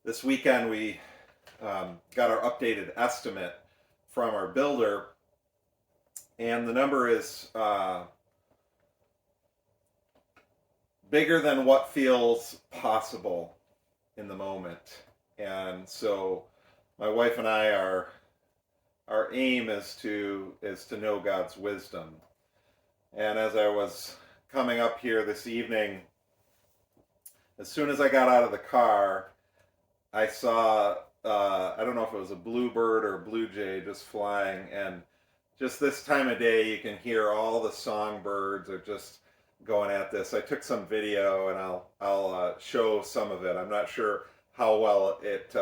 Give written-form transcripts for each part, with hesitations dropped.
This weekend we got our updated estimate from our builder, and the number is bigger than what feels possible in the moment. And so my wife and I are our aim is to know God's wisdom. And as I was coming up here this evening, as soon as I got out of the car, I saw I don't know if it was a bluebird or a blue jay just flying, and just this time of day you can hear all the songbirds are just going at this. I took some video and I'll show some of it. I'm not sure how well it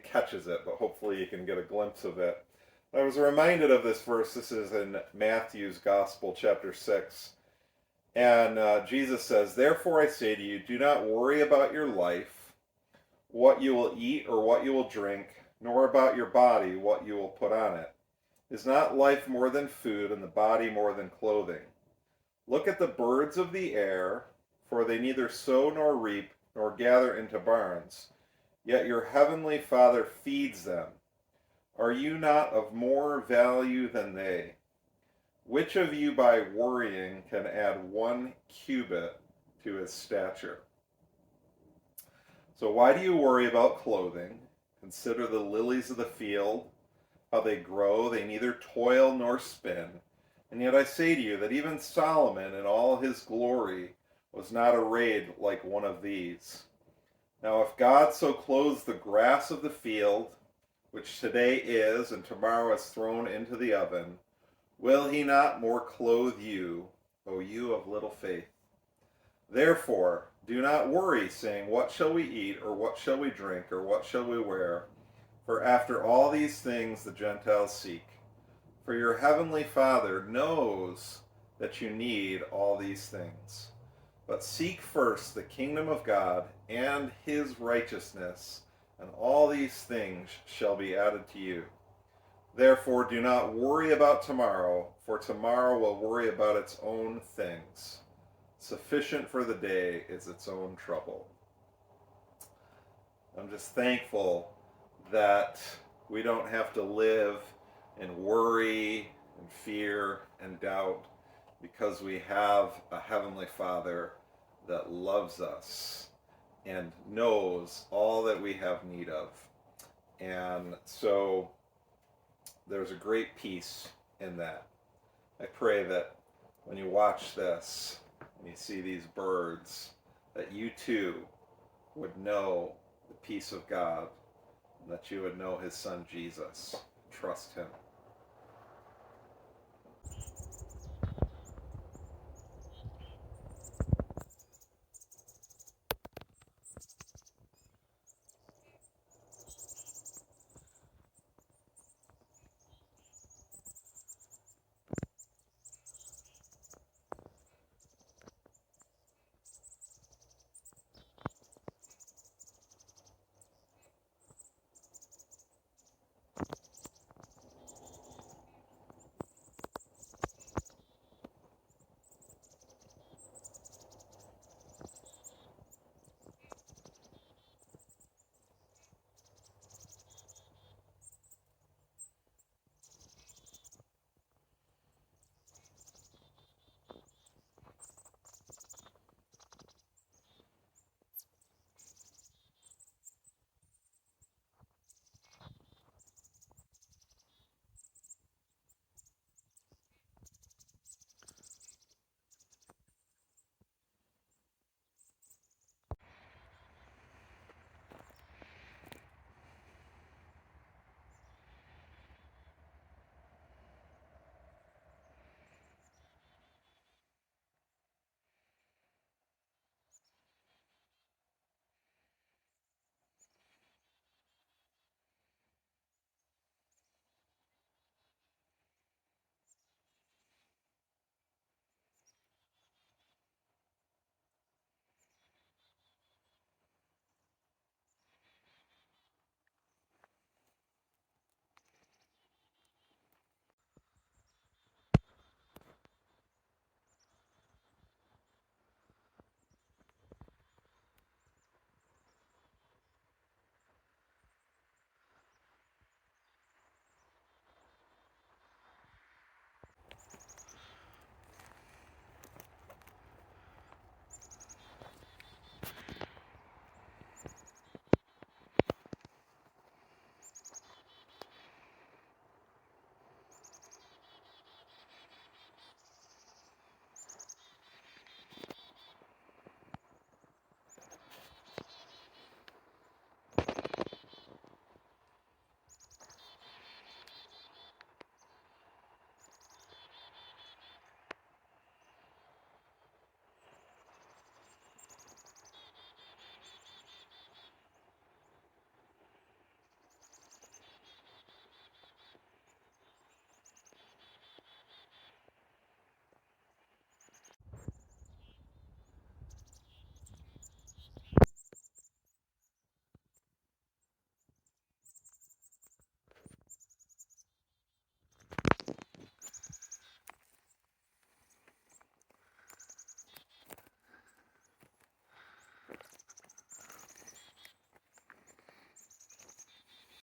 catches it, but hopefully you can get a glimpse of it. I was reminded of this verse. This is in Matthew's Gospel, chapter 6. And Jesus says, "Therefore I say to you, do not worry about your life, what you will eat or what you will drink, nor about your body, what you will put on it. Is not life more than food, and the body more than clothing? Look at the birds of the air, for they neither sow nor reap, nor gather into barns, yet your heavenly Father feeds them. Are you not of more value than they? Which of you by worrying can add 1 cubit to his stature? So why do you worry about clothing? Consider the lilies of the field, how they grow, they neither toil nor spin. And yet I say to you that even Solomon in all his glory was not arrayed like one of these. Now if God so clothes the grass of the field, which today is and tomorrow is thrown into the oven, will he not more clothe you, O you of little faith? Therefore, do not worry, saying, what shall we eat, or what shall we drink, or what shall we wear? For after all these things the Gentiles seek. For your heavenly Father knows that you need all these things. But seek first the kingdom of God and his righteousness, and all these things shall be added to you. Therefore do not worry about tomorrow, for tomorrow will worry about its own things. Sufficient for the day is its own trouble." I'm just thankful that we don't have to live in worry and fear and doubt, because we have a Heavenly Father that loves us and knows all that we have need of. And so there's a great peace in that. I pray that when you watch this and you see these birds, that you too would know the peace of God, and that you would know his Son Jesus. Trust him.